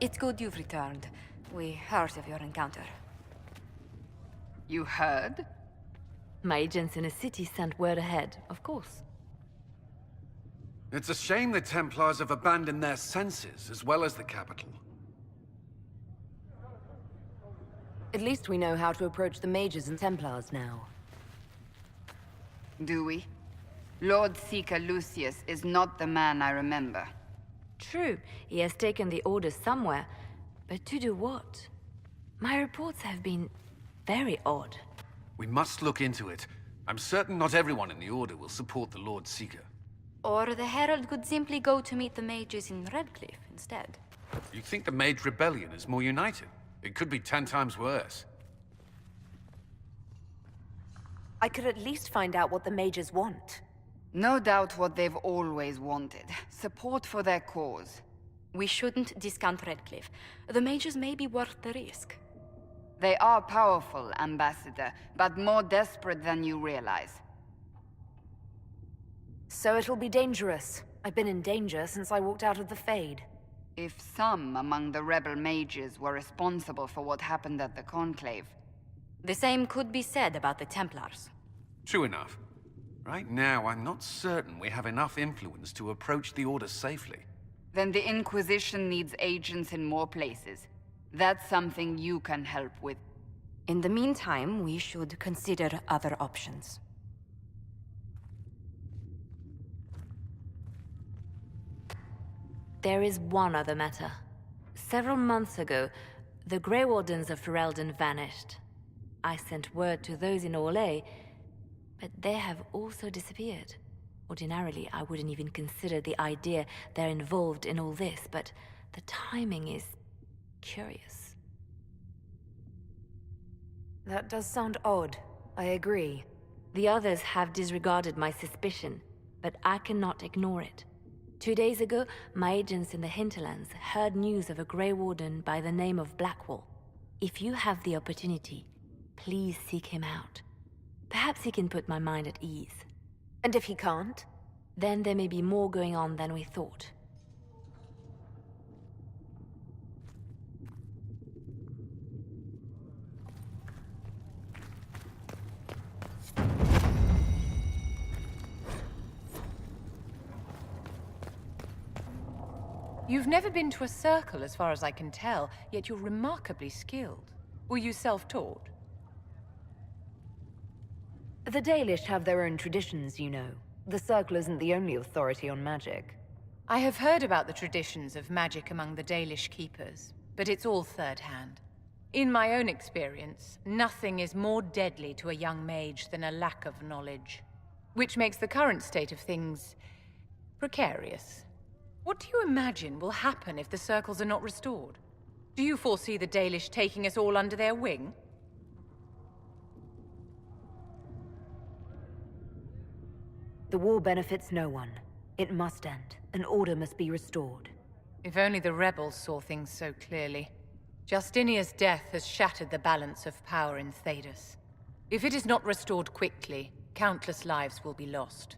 It's good you've returned. We heard of your encounter. You heard? My agents in the city sent word ahead, of course. It's a shame the Templars have abandoned their senses, as well as the capital. At least we know how to approach the mages and Templars now. Do we? Lord Seeker Lucius is not the man I remember. True, he has taken the orders somewhere, but to do what? My reports have been very odd. We must look into it. I'm certain not everyone in the Order will support the Lord Seeker. Or the Herald could simply go to meet the mages in Redcliffe instead. You think the Mage Rebellion is more united? It could be 10 times worse. I could at least find out what the mages want. No doubt what they've always wanted. Support for their cause. We shouldn't discount Redcliffe. The mages may be worth the risk. They are powerful, Ambassador, but more desperate than you realize. So it'll be dangerous. I've been in danger since I walked out of the Fade. If some among the rebel mages were responsible for what happened at the Conclave... The same could be said about the Templars. True enough. Right now, I'm not certain we have enough influence to approach the Order safely. Then the Inquisition needs agents in more places. That's something you can help with. In the meantime, we should consider other options. There is one other matter. Several months ago, the Grey Wardens of Ferelden vanished. I sent word to those in Orlais, but they have also disappeared. Ordinarily, I wouldn't even consider the idea they're involved in all this, but the timing is curious. That does sound odd. I agree. The others have disregarded my suspicion, but I cannot ignore it. 2 days ago, my agents in the hinterlands heard news of a Grey Warden by the name of Blackwall. If you have the opportunity, please seek him out. Perhaps he can put my mind at ease. And if he can't? Then there may be more going on than we thought. You've never been to a circle, as far as I can tell, yet you're remarkably skilled. Were you self-taught? The Dalish have their own traditions, you know. The Circle isn't the only authority on magic. I have heard about the traditions of magic among the Dalish keepers, but it's all third-hand. In my own experience, nothing is more deadly to a young mage than a lack of knowledge, which makes the current state of things precarious. What do you imagine will happen if the circles are not restored? Do you foresee the Dalish taking us all under their wing? The war benefits no one. It must end. An order must be restored. If only the rebels saw things so clearly. Justinia's death has shattered the balance of power in Thedas. If it is not restored quickly, countless lives will be lost.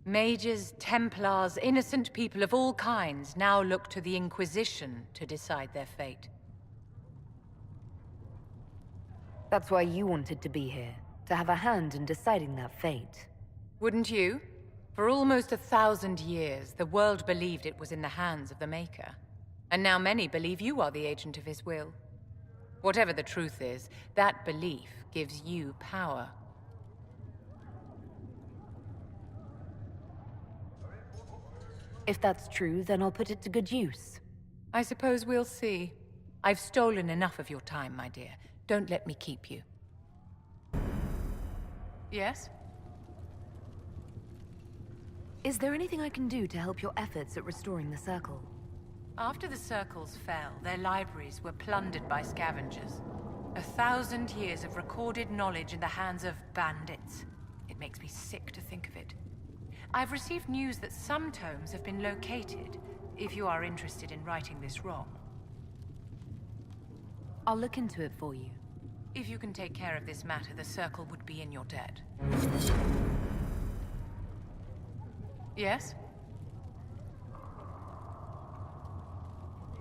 Mages, Templars, innocent people of all kinds now look to the Inquisition to decide their fate. That's why you wanted to be here, to have a hand in deciding that fate. Wouldn't you? For almost 1,000 years, the world believed it was in the hands of the Maker. And now many believe you are the agent of his will. Whatever the truth is, that belief gives you power. If that's true, then I'll put it to good use. I suppose we'll see. I've stolen enough of your time, my dear. Don't let me keep you. Yes? Is there anything I can do to help your efforts at restoring the Circle? After the Circles fell, their libraries were plundered by scavengers. 1,000 years of recorded knowledge in the hands of bandits. It makes me sick to think of it. I've received news that some tomes have been located, if you are interested in righting this wrong. I'll look into it for you. If you can take care of this matter, the Circle would be in your debt. Yes?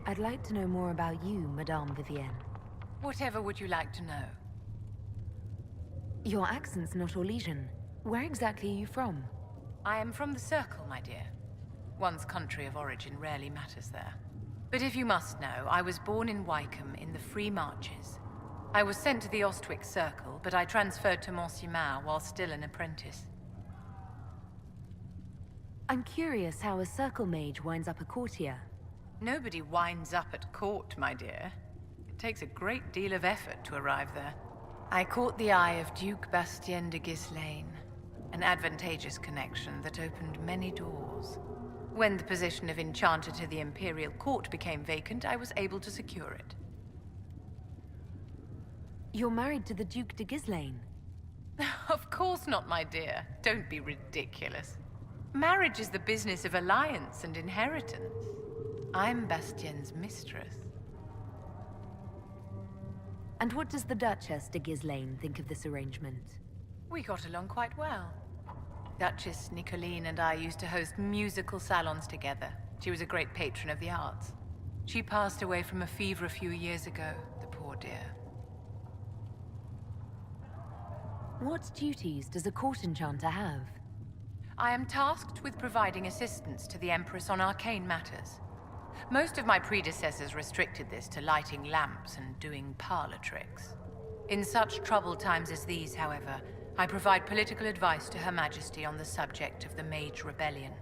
I'd like to know more about you, Madame Vivienne. Whatever would you like to know? Your accent's not Orlesian. Where exactly are you from? I am from the Circle, my dear. One's country of origin rarely matters there. But if you must know, I was born in Wycombe in the Free Marches. I was sent to the Ostwick Circle, but I transferred to Monsignor while still an apprentice. I'm curious how a Circle mage winds up a courtier. Nobody winds up at court, my dear. It takes a great deal of effort to arrive there. I caught the eye of Duke Bastien de Ghislaine, an advantageous connection that opened many doors. When the position of Enchanter to the Imperial Court became vacant, I was able to secure it. You're married to the Duke de Ghislaine? Of course not, my dear. Don't be ridiculous. Marriage is the business of alliance and inheritance. I'm Bastien's mistress. And what does the Duchess de Ghislaine think of this arrangement? We got along quite well. Duchess Nicoline and I used to host musical salons together. She was a great patron of the arts. She passed away from a fever a few years ago, the poor dear. What duties does a court enchanter have? I am tasked with providing assistance to the Empress on arcane matters. Most of my predecessors restricted this to lighting lamps and doing parlor tricks. In such troubled times as these, however, I provide political advice to Her Majesty on the subject of the Mage Rebellion.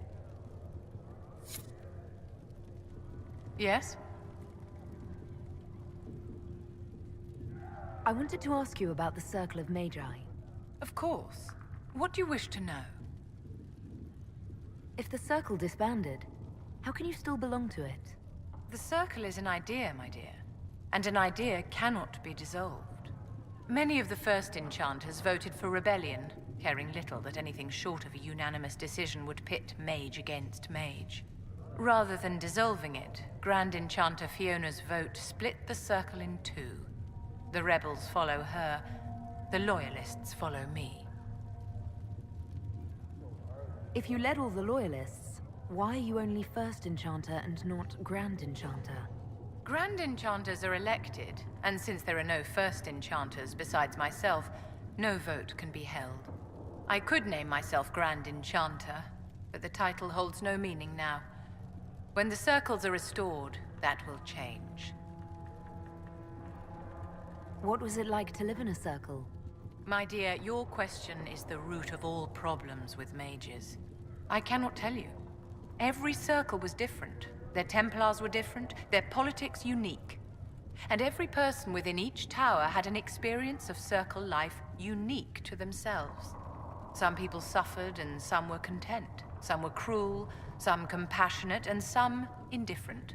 Yes? I wanted to ask you about the Circle of Magi. Of course. What do you wish to know? If the Circle disbanded, how can you still belong to it? The Circle is an idea, my dear. And an idea cannot be dissolved. Many of the first enchanters voted for rebellion, caring little that anything short of a unanimous decision would pit mage against mage. Rather than dissolving it, Grand Enchanter Fiona's vote split the Circle in two. The rebels follow her, the loyalists follow me. If you led all the loyalists, why are you only First Enchanter and not Grand Enchanter? Grand Enchanters are elected, and since there are no First Enchanters besides myself, no vote can be held. I could name myself Grand Enchanter, but the title holds no meaning now. When the circles are restored, that will change. What was it like to live in a Circle? My dear, your question is the root of all problems with mages. I cannot tell you. Every circle was different. Their Templars were different, their politics unique. And every person within each tower had an experience of Circle life unique to themselves. Some people suffered and some were content. Some were cruel, some compassionate, and some indifferent.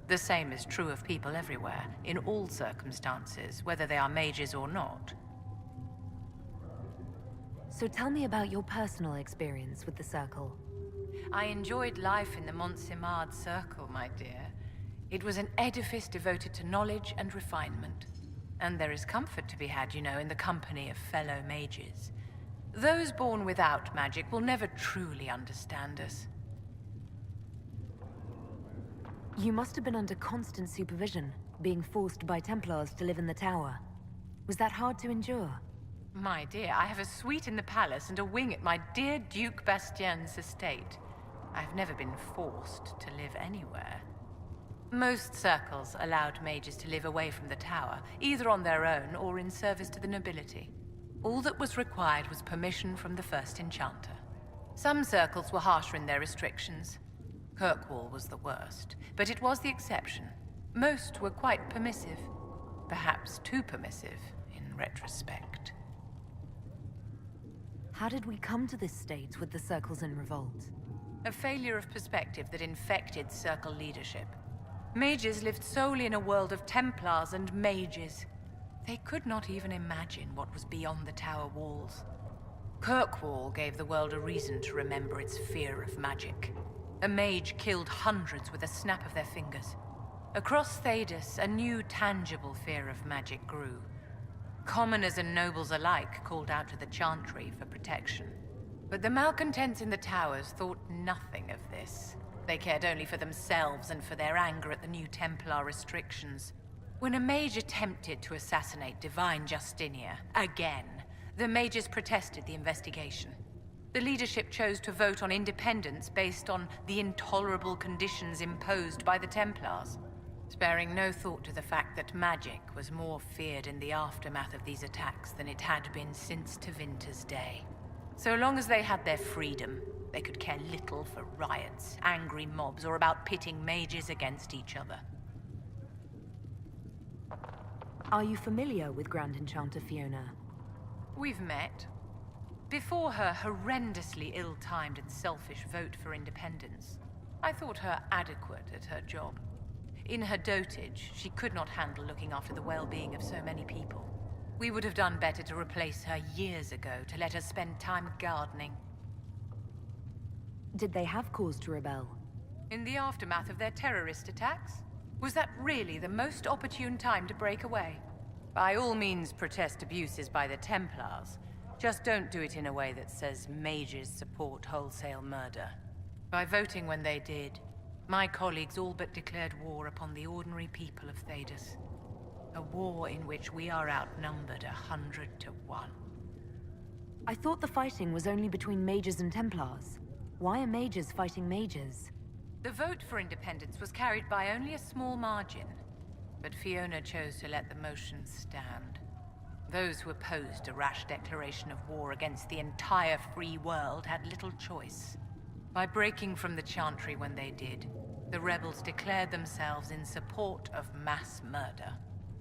The same is true of people everywhere, in all circumstances, whether they are mages or not. So tell me about your personal experience with the Circle. I enjoyed life in the Montsimard Circle, my dear. It was an edifice devoted to knowledge and refinement. And there is comfort to be had, you know, in the company of fellow mages. Those born without magic will never truly understand us. You must have been under constant supervision, being forced by Templars to live in the tower. Was that hard to endure? My dear, I have a suite in the palace and a wing at my dear Duke Bastien's estate. I've never been forced to live anywhere. Most circles allowed mages to live away from the tower, either on their own or in service to the nobility. All that was required was permission from the first enchanter. Some circles were harsher in their restrictions. Kirkwall was the worst, but it was the exception. Most were quite permissive. Perhaps too permissive, in retrospect. How did we come to this state with the Circles in revolt? A failure of perspective that infected Circle leadership. Mages lived solely in a world of Templars and mages. They could not even imagine what was beyond the tower walls. Kirkwall gave the world a reason to remember its fear of magic. A mage killed hundreds with a snap of their fingers. Across Thedas, a new tangible fear of magic grew. Commoners and nobles alike called out to the Chantry for protection. But the malcontents in the towers thought nothing of this. They cared only for themselves and for their anger at the new Templar restrictions. When a mage attempted to assassinate Divine Justinia, again, the mages protested the investigation. The leadership chose to vote on independence based on the intolerable conditions imposed by the Templars, sparing no thought to the fact that magic was more feared in the aftermath of these attacks than it had been since Tevinter's day. So long as they had their freedom, they could care little for riots, angry mobs, or about pitting mages against each other. Are you familiar with Grand Enchanter Fiona? We've met. Before her horrendously ill-timed and selfish vote for independence, I thought her adequate at her job. In her dotage, she could not handle looking after the well-being of so many people. We would have done better to replace her years ago, to let her spend time gardening. Did they have cause to rebel? In the aftermath of their terrorist attacks? Was that really the most opportune time to break away? By all means, protest abuses by the Templars. Just don't do it in a way that says mages support wholesale murder. By voting when they did, my colleagues all but declared war upon the ordinary people of Thedas. A war in which we are outnumbered 100 to 1. I thought the fighting was only between mages and Templars. Why are mages fighting mages? The vote for independence was carried by only a small margin, but Fiona chose to let the motion stand. Those who opposed a rash declaration of war against the entire free world had little choice. By breaking from the Chantry when they did, the rebels declared themselves in support of mass murder.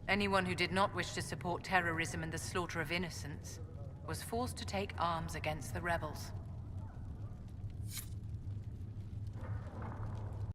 Anyone who did not wish to support terrorism and the slaughter of innocents was forced to take arms against the rebels.